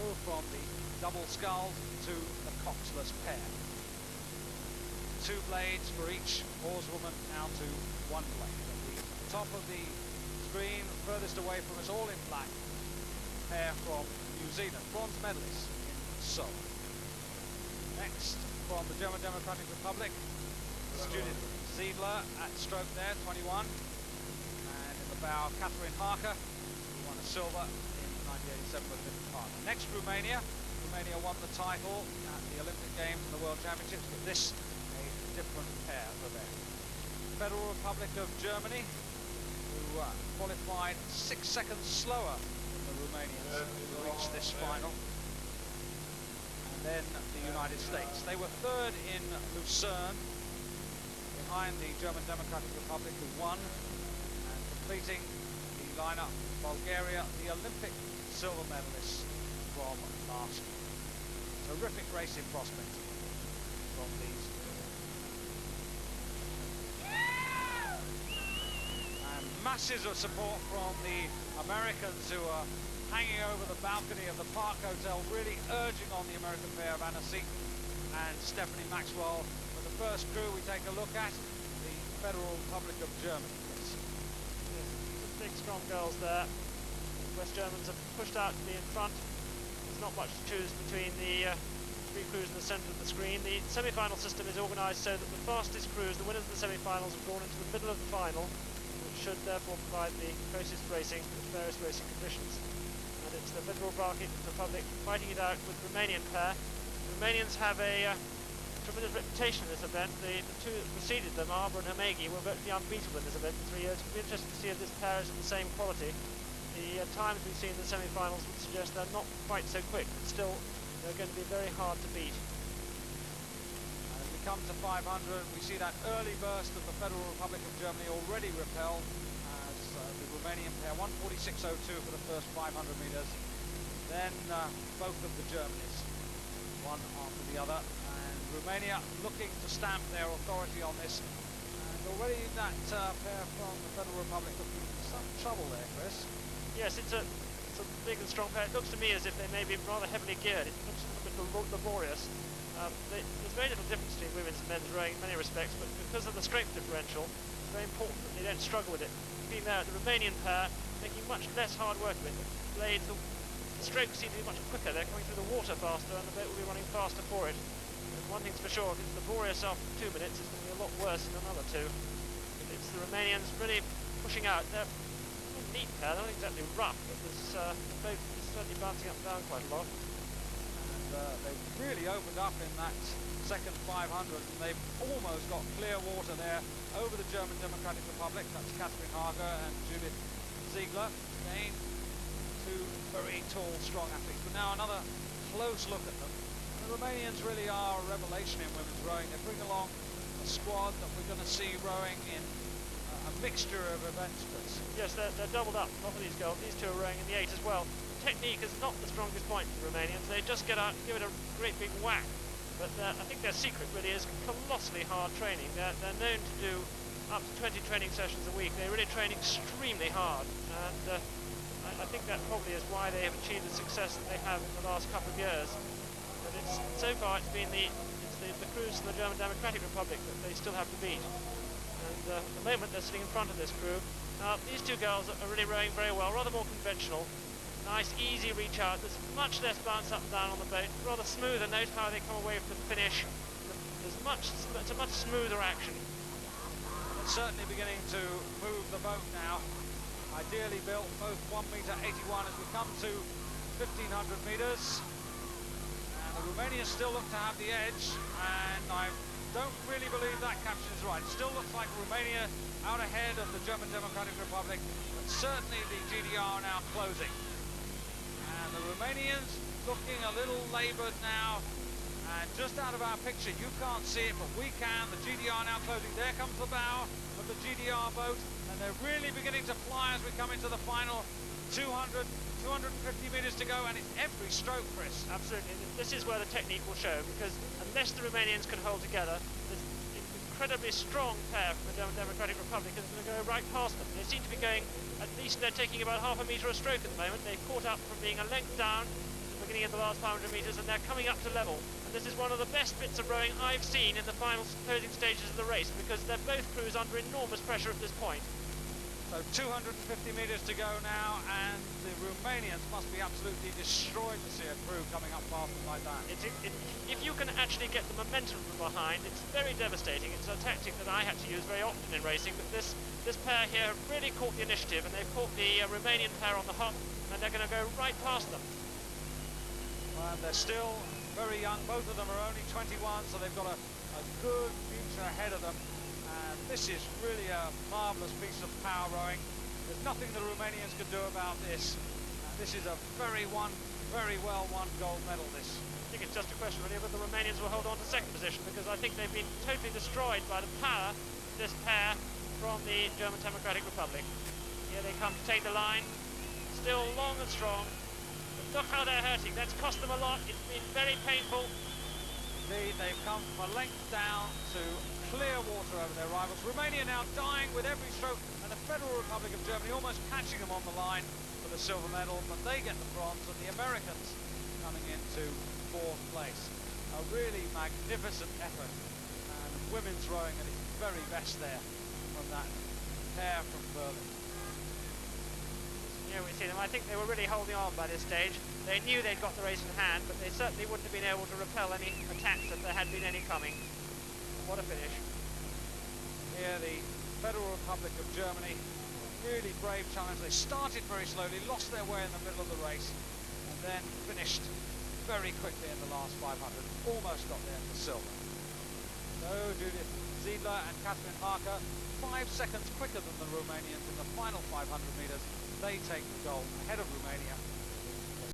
move from the double scull to the coxless pair. 2 blades for each oarswoman, now to 1 blade. At the top of the screen, furthest away from us, all in black, pair from New Zealand, bronze medalists in Seoul. Next, from the German Democratic Republic, Judith Ziegler at stroke there, 21. And in the bow, Catherine Harker, who won a silver in 1987 with Lyndon Parker. Next, Romania. Romania won the title at the Olympic Games and the World Championships, but this a different pair for them. Federal Republic of Germany, who qualified 6 seconds slower than the Romanians to reach this final. And then the United States. They were 3rd in Lucerne, behind the German Democratic Republic, who won, and completing the lineup, Bulgaria, the Olympic silver medalists from last year. Terrific racing prospect from these. And masses of support from the Americans, who are hanging over the balcony of the Park Hotel, really urging on the American pair of Anna Seton and Stephanie Maxwell. For the first crew, we take a look at the Federal Republic of Germany. Yes, some big, strong girls there. The West Germans have pushed out to be in front. There's not much to choose between the 3 crews in the centre of the screen. The semi-final system is organised so that the fastest crews, the winners of the semi-finals, have gone into the middle of the final, which should therefore provide the closest racing with various racing conditions. And it's the Federal Republic fighting it out with the Romanian pair. The Romanians have a tremendous reputation in this event. The 2 that preceded them, Arbor and Hamegi, were virtually unbeatable in this event for 3 years. It'll be interesting to see if this pair is of the same quality. The times we've seen in the semi-finals would suggest they're not quite so quick, but still they're going to be very hard to beat. And as we come to 500, we see that early burst of the Federal Republic of Germany already repel as the Romanian pair, 1:46.02 for the first 500 metres. Then both of the Germans, one after the other, and Romania looking to stamp their authority on this. And already that pair from the Federal Republic looking in some trouble there, Chris. Yes, it's a big and strong pair. It looks to me as if they may be rather heavily geared. It looks a little bit laborious. There's very little difference between women's and men's rowing in many respects, but because of the strength differential, it's very important that they don't struggle with it. Being there at the Romanian pair, making much less hard work of it. The blades, the strokes seem to be much quicker. They're coming through the water faster, and the boat will be running faster for it. And one thing's for sure, if it's laborious after 2 minutes, it's going to be a lot worse in another 2. It's the Romanians really pushing out. They're neat pair, they're not exactly rough, but the boat is certainly bouncing up and down quite a lot. And they've really opened up in that second 500, and they've almost got clear water there over the German Democratic Republic. That's Catherine Harker and Judith Ziegler. Again, 2 very tall, strong athletes. But now another close look at them. The Romanians really are a revelation in women's rowing. They bring along a squad that we're going to see rowing in a mixture of events, Chris. Yes, they're doubled up, both of these girls. These 2 are rowing in the 8 as well. Technique is not the strongest point for the Romanians. They just get out and give it a great big whack. But I think their secret really is colossally hard training. They're known to do up to 20 training sessions a week. They really train extremely hard. And I think that probably is why they have achieved the success that they have in the last couple of years. But so far it's been the crews from the German Democratic Republic that they still have to beat. And at the moment they're sitting in front of this crew. Now these 2 girls are really rowing very well, rather more conventional. Nice easy reach out, there's much less bounce up and down on the boat, rather smoother. Note how they come away from the finish. It's a much smoother action. It's certainly beginning to move the boat now. Ideally built, both 1m81 as we come to 1500 metres. And the Romanians still look to have the edge, and I don't really believe that caption is right. It still looks like Romania out ahead of the German Democratic Republic, but certainly the GDR now closing. And the Romanians looking a little laboured now, and just out of our picture, you can't see it, but we can. The GDR now closing. There comes the bow of the GDR boat, and they're really beginning to fly as we come into the final 250 metres to go, and it's every stroke, Chris. Absolutely. This is where the technique will show, because unless the Romanians can hold together, this incredibly strong pair from the German Democratic Republic is going to go right past them. They seem to be going, at least they're taking about half a metre a stroke at the moment. They've caught up from being a length down to beginning of the last 500 metres, and they're coming up to level. And this is one of the best bits of rowing I've seen in the final closing stages of the race, because they're both crews under enormous pressure at this point. So 250 metres to go now, and the Romanians must be absolutely destroyed to see a crew coming up fast like that. If you can actually get the momentum from behind, it's very devastating. It's a tactic that I had to use very often in racing, but this pair here have really caught the initiative, and they've caught the Romanian pair on the hop, and they're going to go right past them. And they're still very young. Both of them are only 21, so they've got a good future ahead of them. And this is really a marvellous piece of power rowing. There's nothing the Romanians can do about this. This is a very well won gold medal, this. I think it's just a question really whether the Romanians will hold on to second position, because I think they've been totally destroyed by the power of this pair from the German Democratic Republic. Here they come to take the line, still long and strong. But look how they're hurting. That's cost them a lot. It's been very painful. Indeed, they've come from a length down to clear water over their rivals. Romania now dying with every stroke, and the Federal Republic of Germany almost catching them on the line for the silver medal, but they get the bronze, and the Americans coming into fourth place. A really magnificent effort, and women's rowing at its very best there from that pair from Berlin. Here we see them. I think they were really holding on by this stage. They knew they'd got the race in hand, but they certainly wouldn't have been able to repel any attacks if there had been any coming. What a finish. Here the Federal Republic of Germany, really brave challenge. They started very slowly, lost their way in the middle of the race, and then finished very quickly in the last 500. Almost got there for silver. So Judith Ziedler and Catherine Harker, 5 seconds quicker than the Romanians in the final 500 metres. They take the gold ahead of Romania